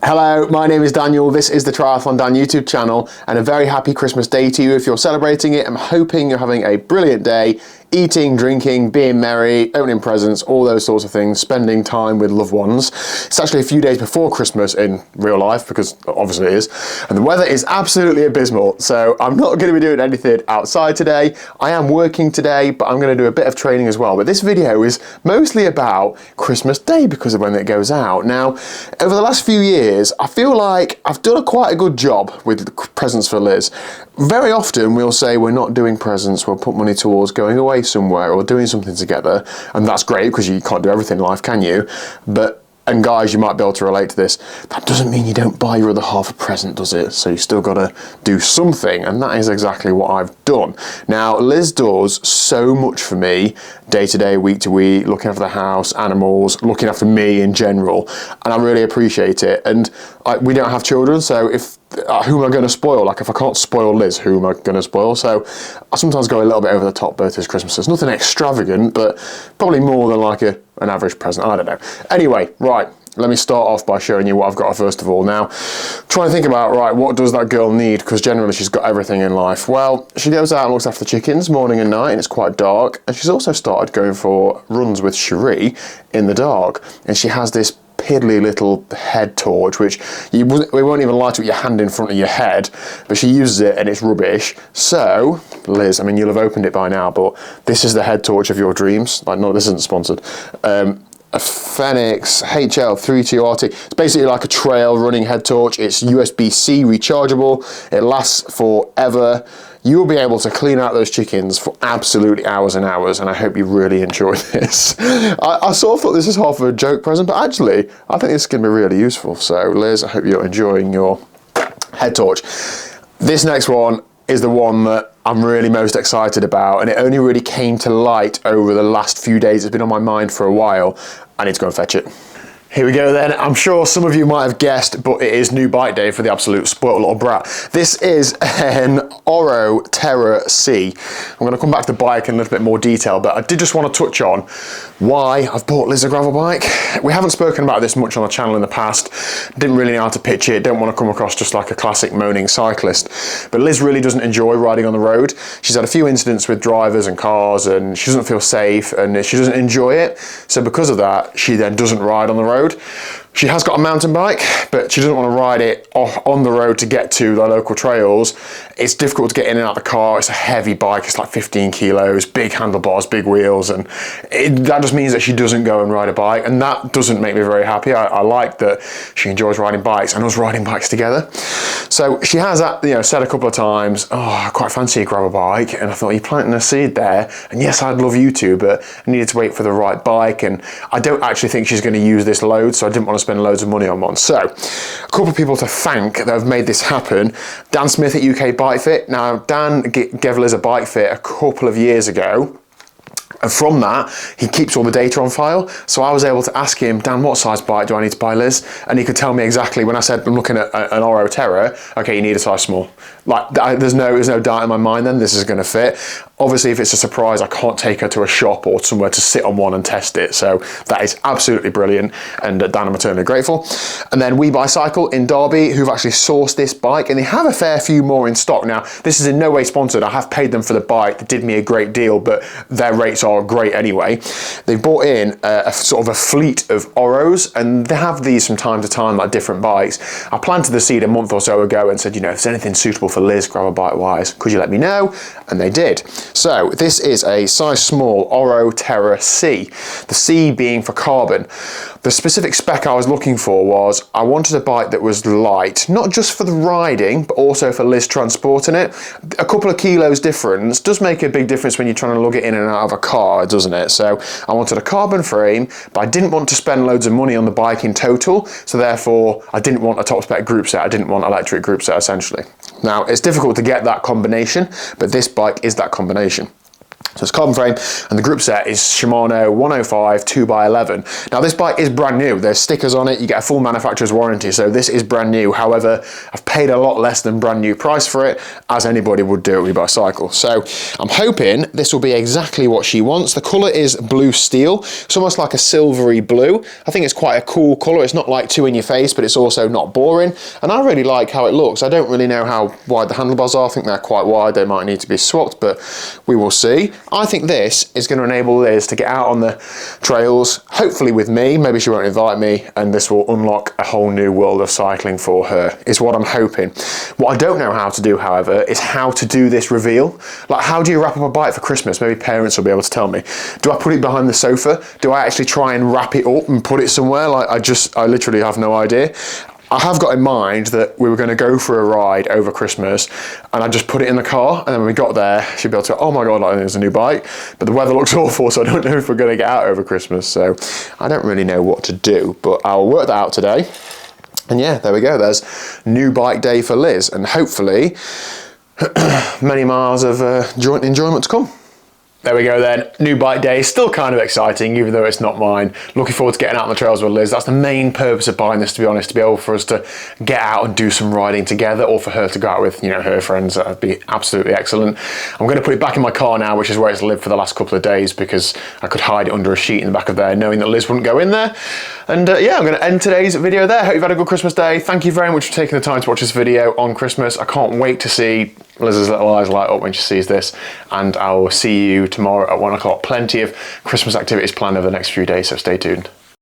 Hello, my name is Daniel. This is the TriathlonDan YouTube channel, and a very happy Christmas day to you if you're celebrating it. I'm hoping you're having a brilliant day, eating, drinking, being merry, opening presents, all those sorts of things, spending time with loved ones. It's actually a few days before Christmas in real life, because obviously it is, and the weather is absolutely abysmal, so I'm not going to be doing anything outside today. I am working today, but I'm going to do a bit of training as well. But this video is mostly about Christmas Day because of when it goes out. Now, over the last few years, I feel like I've done quite a good job with presents for Liz. Very often we'll say we're not doing presents, we'll put money towards going away somewhere or doing something together, and that's great because you can't do everything in life, can you? And guys, you might be able to relate to this. That doesn't mean you don't buy your other half a present, does it? So you still got to do something, and that is exactly what I've done. Now, Liz does so much for me, day to day, week to week, looking after the house, animals, looking after me in general, and I really appreciate it. And we don't have children, so who am I going to spoil? Like, if I can't spoil Liz, who am I going to spoil? So I sometimes go a little bit over the top both this Christmas. It's nothing extravagant, but probably more than like an average present. I don't know. Anyway, right, let me start off by showing you what I've got first of all. Now, try and think about, right, what does that girl need? Because generally she's got everything in life. Well, she goes out and looks after the chickens morning and night, and it's quite dark. And she's also started going for runs with Cherie in the dark. And she has this piddly little head torch, which we won't even light up your hand in front of your head, but she uses it and it's rubbish. So, Liz, I mean, you'll have opened it by now, but this is the head torch of your dreams. Like, no, this isn't sponsored. A Fenix HL32RT. It's basically like a trail running head torch. It's USB-C rechargeable. It lasts forever. You'll be able to clean out those chickens for absolutely hours and hours, and I hope you really enjoy this. I sort of thought this was half of a joke present, but actually, I think this is going to be really useful. So, Liz, I hope you're enjoying your head torch. This next one is the one that I'm really most excited about, and it only really came to light over the last few days. It's been on my mind for a while. I need to go and fetch it. Here we go then. I'm sure some of you might have guessed, but it is new bike day for the absolute spoiled little brat. This is an Oro Terra C. I'm going to come back to the bike in a little bit more detail, but I did just want to touch on why I've bought Liz a gravel bike. We haven't spoken about this much on the channel in the past. Didn't really know how to pitch it. Don't want to come across just like a classic moaning cyclist. But Liz really doesn't enjoy riding on the road. She's had a few incidents with drivers and cars, and she doesn't feel safe, and she doesn't enjoy it. So because of that, she then doesn't ride on the road. She has got a mountain bike, but she doesn't want to ride it on the road to get to the local trails. It's difficult to get in and out of the car. It's a heavy bike. It's like 15 kilos, big handlebars, big wheels, and that just means that she doesn't go and ride a bike, and that doesn't make me very happy. I like that she enjoys riding bikes and us riding bikes together. So she has said a couple of times, oh, I quite fancy a gravel bike, and I thought, you're planting a seed there, and yes, I'd love you to, but I needed to wait for the right bike, and I don't actually think she's going to use this load, so I didn't want to spend loads of money on one. So, a couple of people to thank that have made this happen. Dan Smith at UK Bike Fit. Now, Dan gave Liz a bike fit a couple of years ago. And from that, he keeps all the data on file. So I was able to ask him, Dan, what size bike do I need to buy Liz? And he could tell me exactly when I said, I'm looking at an Oro Terra, okay, you need a size small. Like, there's no doubt in my mind then this is going to fit. Obviously, if it's a surprise, I can't take her to a shop or somewhere to sit on one and test it. So that is absolutely brilliant. And Dan, I'm eternally grateful. And then We Bicycle in Derby, who've actually sourced this bike, and they have a fair few more in stock. Now, this is in no way sponsored. I have paid them for the bike. They did me a great deal, but their rates are great anyway. They've bought in a sort of a fleet of Oros, and they have these from time to time, like different bikes. I planted the seed a month or so ago and said, if there's anything suitable for Liz gravel bike wise, could you let me know? And they did. So this is a size small Oro Terra C, the C being for carbon. The specific spec I was looking for was, I wanted a bike that was light, not just for the riding, but also for Liz transporting it. A couple of kilos difference does make a big difference when you're trying to lug it in and out of a car, doesn't it? So I wanted a carbon frame, but I didn't want to spend loads of money on the bike in total, so therefore I didn't want a top spec group set. I didn't want an electric group set, essentially. Now, it's difficult to get that combination, but this bike is that combination. So it's carbon frame, and the grip set is Shimano 105 2x11. Now this bike is brand new. There's stickers on it, you get a full manufacturer's warranty, so this is brand new. However, I've paid a lot less than brand new price for it, as anybody would do at WeBuyCycle. So I'm hoping this will be exactly what she wants. The colour is blue steel. It's almost like a silvery blue. I think it's quite a cool colour. It's not like too in your face, but it's also not boring. And I really like how it looks. I don't really know how wide the handlebars are. I think they're quite wide. They might need to be swapped, but we will see. I think this is going to enable Liz to get out on the trails, hopefully with me. Maybe she won't invite me, and this will unlock a whole new world of cycling for her, is what I'm hoping. What I don't know how to do, however, is how to do this reveal. Like, how do you wrap up a bike for Christmas? Maybe parents will be able to tell me. Do I put it behind the sofa? Do I actually try and wrap it up and put it somewhere? Like, I literally have no idea. I have got in mind that we were going to go for a ride over Christmas, and I just put it in the car, and then when we got there, she'd be able to go, oh my God, like, there's a new bike, but the weather looks awful, so I don't know if we're going to get out over Christmas, so I don't really know what to do, but I'll work that out today. And yeah, there we go, there's new bike day for Liz, and hopefully many miles of joint enjoyment to come. There we go then, new bike day, still kind of exciting even though it's not mine. Looking forward to getting out on the trails with Liz. That's the main purpose of buying this, to be honest, to be able for us to get out and do some riding together, or for her to go out with, you know, her friends. That'd be absolutely excellent. I'm going to put it back in my car now, which is where it's lived for the last couple of days, because I could hide it under a sheet in the back of there knowing that Liz wouldn't go in there. And yeah, I'm going to end today's video there. Hope you've had a good Christmas day. Thank you very much for taking the time to watch this video on Christmas. I can't wait to see Liz's little eyes light up when she sees this, and I will see you tomorrow at 1 o'clock. Plenty of Christmas activities planned over the next few days, so stay tuned.